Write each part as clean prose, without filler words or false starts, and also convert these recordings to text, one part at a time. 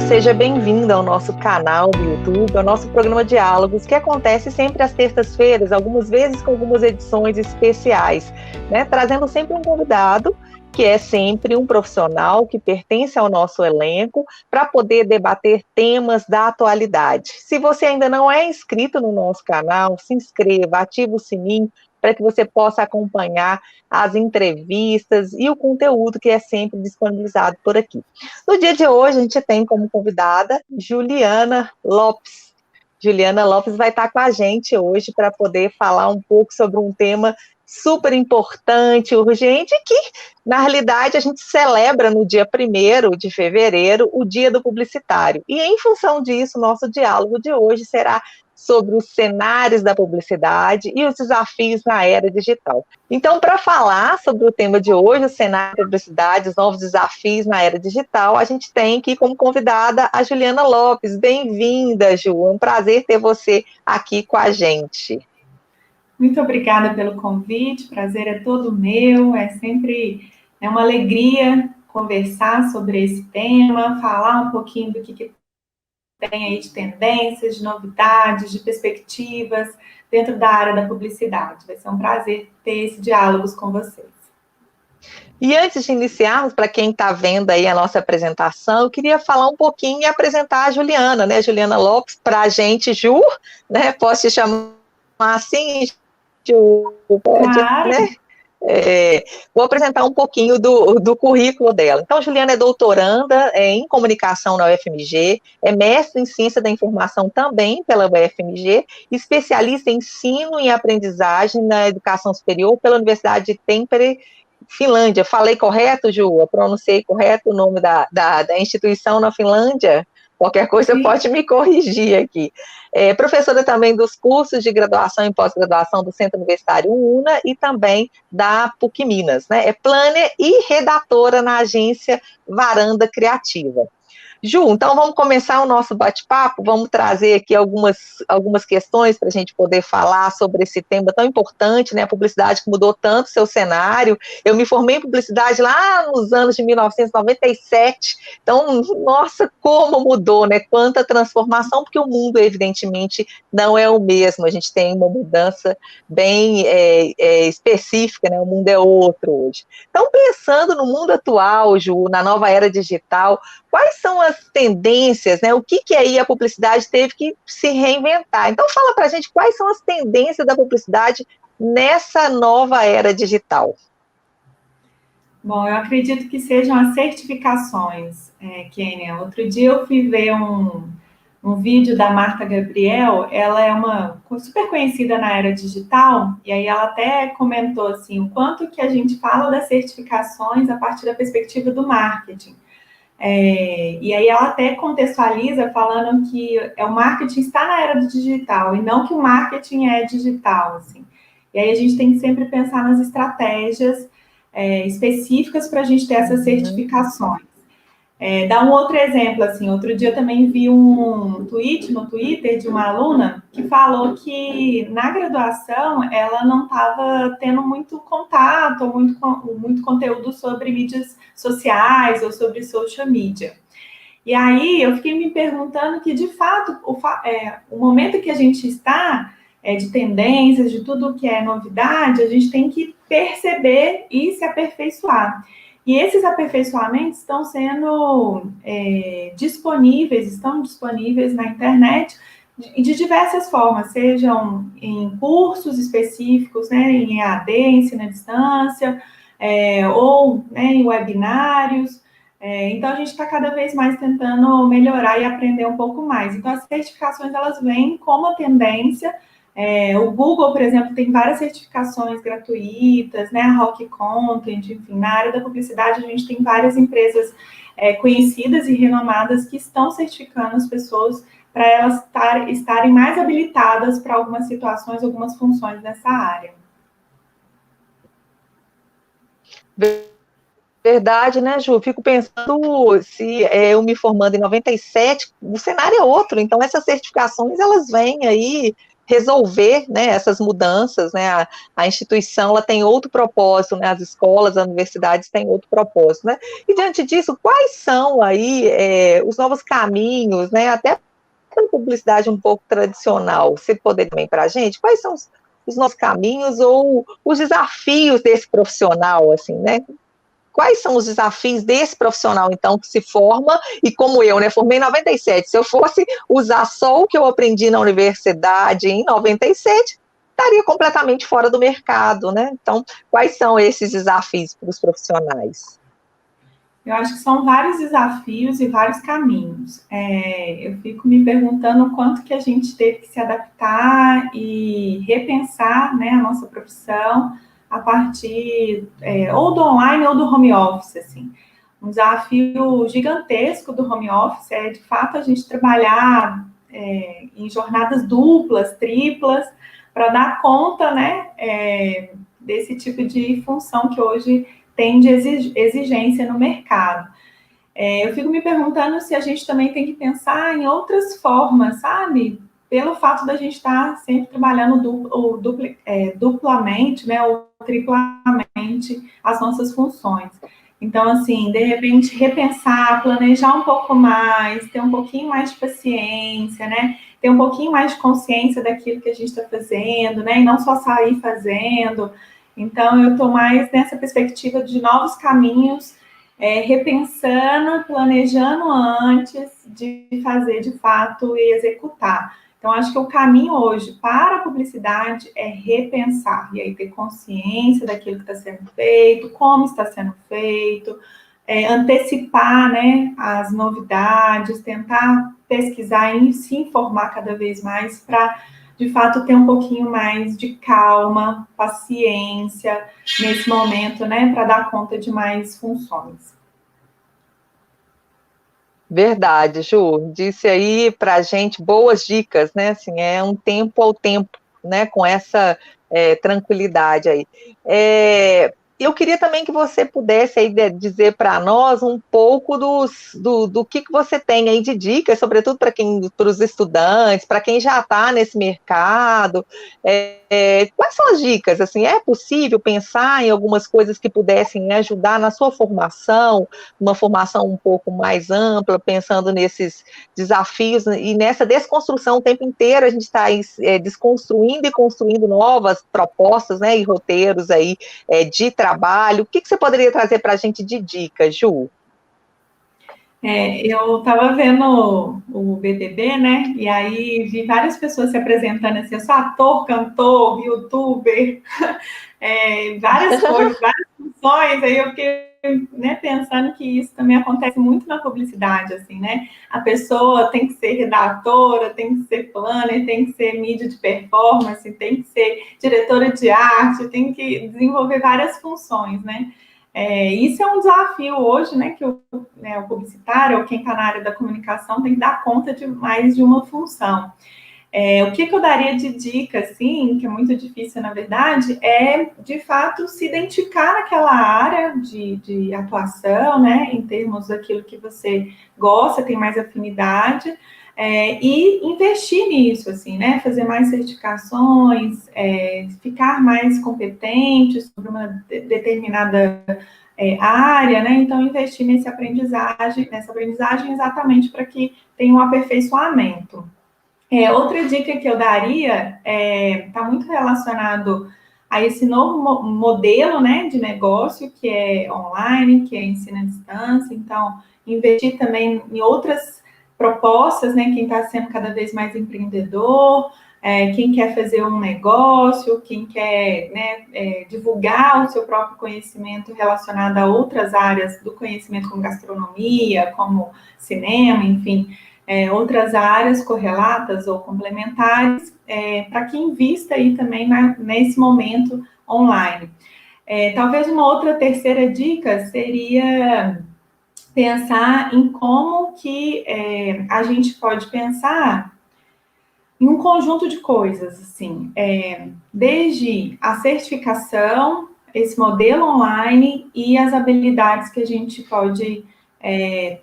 seja bem-vinda ao nosso canal do YouTube, ao nosso programa Diálogos, que acontece sempre às terças-feiras, algumas vezes com algumas edições especiais, né? Trazendo sempre um convidado, que é sempre um profissional que pertence ao nosso elenco, para poder debater temas da atualidade. Se você ainda não é inscrito no nosso canal, se inscreva, ative o sininho, para que você possa acompanhar as entrevistas e o conteúdo que é sempre disponibilizado por aqui. No dia de hoje, a gente tem como convidada Juliana Lopes. Juliana Lopes vai estar com a gente hoje para poder falar um pouco sobre um tema super importante, urgente, que, na realidade, a gente celebra no dia 1º de fevereiro, o Dia do Publicitário. E, em função disso, nosso diálogo de hoje será sobre os cenários da publicidade e os desafios na era digital. Então, para falar sobre o tema de hoje, o cenário da publicidade, os novos desafios na era digital, a gente tem aqui como convidada a Juliana Lopes. Bem-vinda, Ju, é um prazer ter você aqui com a gente. Muito obrigada pelo convite, o prazer é todo meu, é sempre uma alegria conversar sobre esse tema, falar um pouquinho do que tem aí de tendências, de novidades, de perspectivas dentro da área da publicidade. Vai ser um prazer ter esse diálogo com vocês. E antes de iniciarmos, para quem está vendo aí a nossa apresentação, eu queria falar um pouquinho e apresentar a Juliana, né? Juliana Lopes, para a gente, Ju, né? Posso te chamar assim, Ju? Pode, claro. Né? Vou apresentar um pouquinho do currículo dela. Então, Juliana é doutoranda em comunicação na UFMG, é mestre em ciência da informação também pela UFMG, especialista em ensino e aprendizagem na educação superior pela Universidade de Tampere, Finlândia. Falei correto, Ju? Eu pronunciei correto o nome da instituição na Finlândia? Qualquer coisa pode me corrigir aqui. É professora também dos cursos de graduação e pós-graduação do Centro Universitário UNA e também da PUC Minas, né? É planner e redatora na agência Varanda Criativa. Ju, então vamos começar o nosso bate-papo, vamos trazer aqui algumas questões para a gente poder falar sobre esse tema tão importante, né? A publicidade que mudou tanto seu cenário. Eu me formei em publicidade lá nos anos de 1997, então, nossa, como mudou, né? Quanta transformação, porque o mundo, evidentemente, não é o mesmo, a gente tem uma mudança bem específica, né? O mundo é outro hoje. Então, pensando no mundo atual, Ju, na nova era digital, quais são as tendências, né? O que aí a publicidade teve que se reinventar? Então, fala para a gente quais são as tendências da publicidade nessa nova era digital. Bom, eu acredito que sejam as certificações, Kênia. Outro dia eu fui ver um vídeo da Marta Gabriel, ela é uma super conhecida na era digital, e aí ela até comentou assim, o quanto que a gente fala das certificações a partir da perspectiva do marketing. E aí ela até contextualiza falando que o marketing está na era do digital, e não que o marketing é digital, assim. E aí a gente tem que sempre pensar nas estratégias específicas para a gente ter essas certificações. Dar um outro exemplo, assim, outro dia eu também vi um tweet no Twitter de uma aluna que falou que na graduação ela não estava tendo muito contato, muito conteúdo sobre mídias sociais ou sobre social media. E aí eu fiquei me perguntando que, de fato, o momento que a gente está, de tendências, de tudo que é novidade, a gente tem que perceber e se aperfeiçoar. E esses aperfeiçoamentos estão sendo estão disponíveis na internet de diversas formas, sejam em cursos específicos, né, em EAD, ensino à distância, ou em webinários. Então, a gente está cada vez mais tentando melhorar e aprender um pouco mais. Então, as certificações, elas vêm como tendência. O Google, por exemplo, tem várias certificações gratuitas, né? A Rock Content, enfim, na área da publicidade a gente tem várias empresas conhecidas e renomadas que estão certificando as pessoas para elas estarem mais habilitadas para algumas situações, algumas funções nessa área. Verdade, né, Ju? Fico pensando, se eu me formando em 97, o cenário é outro, então essas certificações, elas vêm aí resolver, né, essas mudanças, né, a instituição ela tem outro propósito, né, as escolas, as universidades têm outro propósito, né, e diante disso, quais são aí os novos caminhos, né, até pela publicidade um pouco tradicional, você poderia também para a gente, quais são os novos caminhos ou os desafios desse profissional, assim, né, quais são os desafios desse profissional, então, que se forma, e como eu, né, formei em 97, se eu fosse usar só o que eu aprendi na universidade em 97, estaria completamente fora do mercado, né? Então, quais são esses desafios para os profissionais? Eu acho que são vários desafios e vários caminhos. Eu fico me perguntando o quanto que a gente teve que se adaptar e repensar, né, a nossa profissão a partir ou do online ou do home office, assim. Um desafio gigantesco do home office é, de fato, a gente trabalhar em jornadas duplas, triplas, para dar conta, né, desse tipo de função que hoje tem de exigência no mercado. Eu fico me perguntando se a gente também tem que pensar em outras formas, sabe? Pelo fato da gente estar sempre trabalhando duplamente, né, ou triplamente as nossas funções. Então, assim, de repente, repensar, planejar um pouco mais, ter um pouquinho mais de paciência, né? Ter um pouquinho mais de consciência daquilo que a gente está fazendo, né? E não só sair fazendo. Então, eu estou mais nessa perspectiva de novos caminhos, repensando, planejando antes de fazer de fato e executar. Então, acho que o caminho hoje para a publicidade é repensar, e aí ter consciência daquilo que está sendo feito, como está sendo feito, antecipar, né, as novidades, tentar pesquisar e se informar cada vez mais para, de fato, ter um pouquinho mais de calma, paciência nesse momento, né, para dar conta de mais funções. Verdade, Ju, disse aí para a gente boas dicas, né, assim, é um tempo ao tempo, né, com essa tranquilidade aí. Eu queria também que você pudesse aí dizer para nós um pouco do que você tem aí de dicas, sobretudo para os estudantes, para quem já está nesse mercado. Quais são as dicas? Assim, é possível pensar em algumas coisas que pudessem ajudar na sua formação, uma formação um pouco mais ampla, pensando nesses desafios e nessa desconstrução o tempo inteiro, a gente está desconstruindo e construindo novas propostas, né, e roteiros aí de trabalho. O que você poderia trazer para a gente de dicas, Ju? Eu estava vendo o BBB, né? E aí vi várias pessoas se apresentando assim, eu sou ator, cantor, youtuber, várias coisas, várias funções. Aí eu fiquei, né, pensando que isso também acontece muito na publicidade, assim, né? A pessoa tem que ser redatora, tem que ser planner, tem que ser mídia de performance, tem que ser diretora de arte, tem que desenvolver várias funções, né? Isso é um desafio hoje, né, que o publicitário, ou quem está na área da comunicação, tem que dar conta de mais de uma função. O que eu daria de dica, assim, que é muito difícil, na verdade, é, de fato, se identificar naquela área de atuação, né, em termos daquilo que você gosta, tem mais afinidade, e investir nisso, assim, né, fazer mais certificações, ficar mais competente sobre uma determinada área, né, então investir nessa aprendizagem exatamente para que tenha um aperfeiçoamento. Outra dica que eu daria está muito relacionado a esse novo modelo, né, de negócio, que é online, que é ensino à distância. Então, investir também em outras propostas, né, quem está sendo cada vez mais empreendedor, quem quer fazer um negócio, quem quer, né, divulgar o seu próprio conhecimento relacionado a outras áreas do conhecimento, como gastronomia, como cinema, enfim, outras áreas correlatas ou complementares, para que invista aí também nesse momento online. Talvez uma outra terceira dica seria pensar em como que a gente pode pensar em um conjunto de coisas, assim, desde a certificação, esse modelo online e as habilidades que a gente pode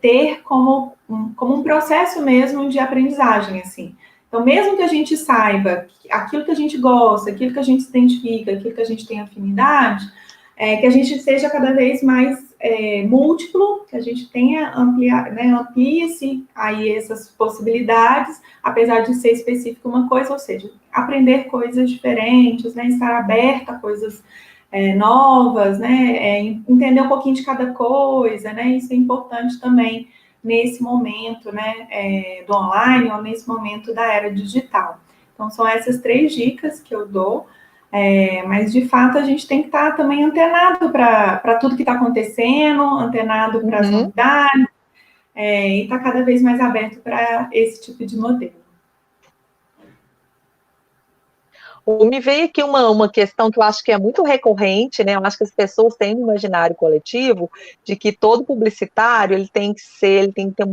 ter como um processo mesmo de aprendizagem, assim. Então, mesmo que a gente saiba aquilo que a gente gosta, aquilo que a gente se identifica, aquilo que a gente tem afinidade, que a gente seja cada vez mais múltiplo, que a gente tenha amplie-se aí essas possibilidades, apesar de ser específico uma coisa, ou seja, aprender coisas diferentes, né, estar aberta a coisas novas, né, entender um pouquinho de cada coisa, né, isso é importante também nesse momento, né, do online ou nesse momento da era digital. Então, são essas 3 dicas que eu dou. Mas, de fato, a gente tem que estar também antenado para tudo que está acontecendo, antenado para as novidades, e estar cada vez mais aberto para esse tipo de modelo. Me veio aqui uma questão que eu acho que é muito recorrente, né? Eu acho que as pessoas têm no imaginário coletivo de que todo publicitário ele tem que ter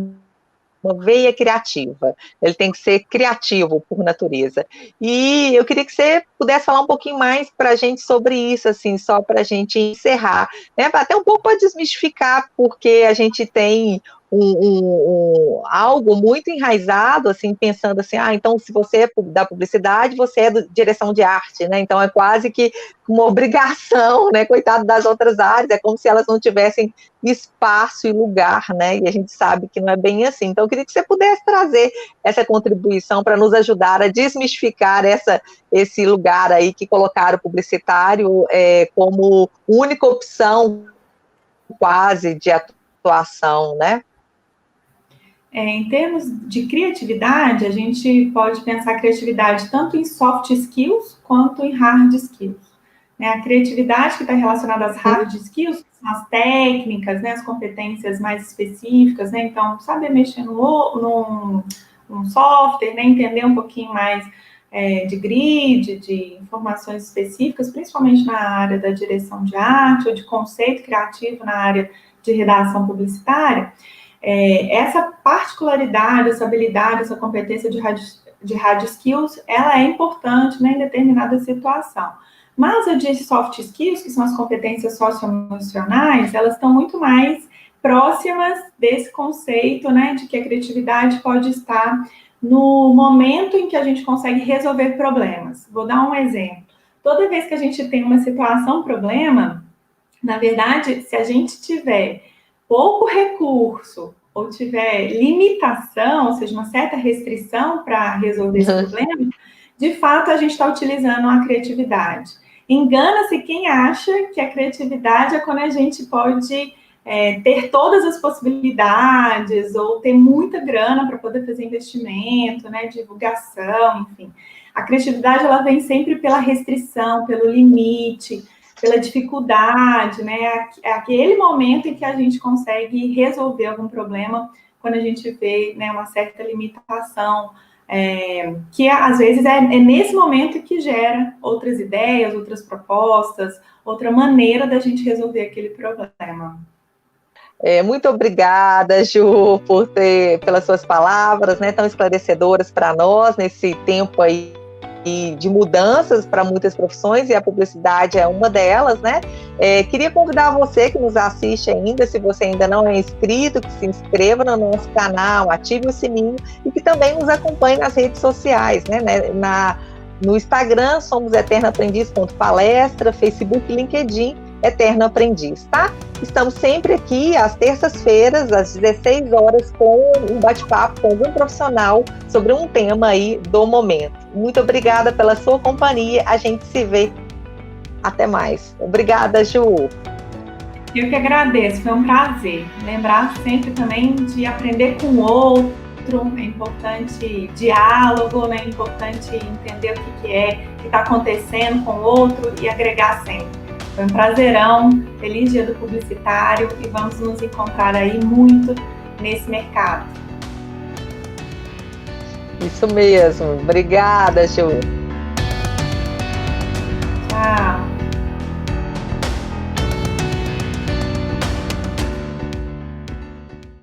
uma veia criativa, ele tem que ser criativo por natureza. E eu queria que você pudesse falar um pouquinho mais para a gente sobre isso, assim, só para a gente encerrar, né? Até um pouco para desmistificar, porque a gente tem algo muito enraizado, assim, pensando assim, então se você é da publicidade, você é de direção de arte, né? Então é quase que uma obrigação, né? Coitado das outras áreas, é como se elas não tivessem espaço e lugar, né? E a gente sabe que não é bem assim. Então eu queria que você pudesse trazer essa contribuição para nos ajudar a desmistificar esse lugar aí que colocaram o publicitário como única opção quase de atuação, né? Em termos de criatividade, a gente pode pensar criatividade tanto em soft skills quanto em hard skills. Né? A criatividade que está relacionada às hard skills, que são as técnicas, né? As competências mais específicas, né? Então, saber mexer num software, né? Entender um pouquinho mais de grid, de informações específicas, principalmente na área da direção de arte ou de conceito criativo na área de redação publicitária. Essa particularidade, essa habilidade, essa competência de hard skills, ela é importante, né, em determinada situação. Mas a de soft skills, que são as competências socioemocionais, elas estão muito mais próximas desse conceito, né, de que a criatividade pode estar no momento em que a gente consegue resolver problemas. Vou dar um exemplo. Toda vez que a gente tem uma situação, problema, na verdade, se a gente tiver pouco recurso ou tiver limitação, ou seja, uma certa restrição para resolver esse problema, de fato, a gente está utilizando a criatividade. Engana-se quem acha que a criatividade é quando a gente pode ter todas as possibilidades ou ter muita grana para poder fazer investimento, né, divulgação, enfim. A criatividade, ela vem sempre pela restrição, pelo limite, pela dificuldade, né? É aquele momento em que a gente consegue resolver algum problema quando a gente vê, né, uma certa limitação, que às vezes é nesse momento que gera outras ideias, outras propostas, outra maneira da gente resolver aquele problema. Muito obrigada, Ju, pelas suas palavras, né, tão esclarecedoras para nós nesse tempo aí de mudanças para muitas profissões, e a publicidade é uma delas, né? Queria convidar você que nos assiste ainda, se você ainda não é inscrito, que se inscreva no nosso canal, ative o sininho e que também nos acompanhe nas redes sociais, né? No Instagram, somos eternoaprendiz.palestra, Facebook, LinkedIn, Eterno Aprendiz, tá? Estamos sempre aqui às terças-feiras, às 16 horas, com um bate-papo com algum profissional sobre um tema aí do momento. Muito obrigada pela sua companhia, a gente se vê. Até mais. Obrigada, Ju. Eu que agradeço, foi um prazer. Lembrar sempre também de aprender com o outro, é importante diálogo, né? É importante entender o que está acontecendo com o outro e agregar sempre. Foi um prazerão, feliz dia do publicitário e vamos nos encontrar aí muito nesse mercado. Isso mesmo. Obrigada, Ju. Tchau.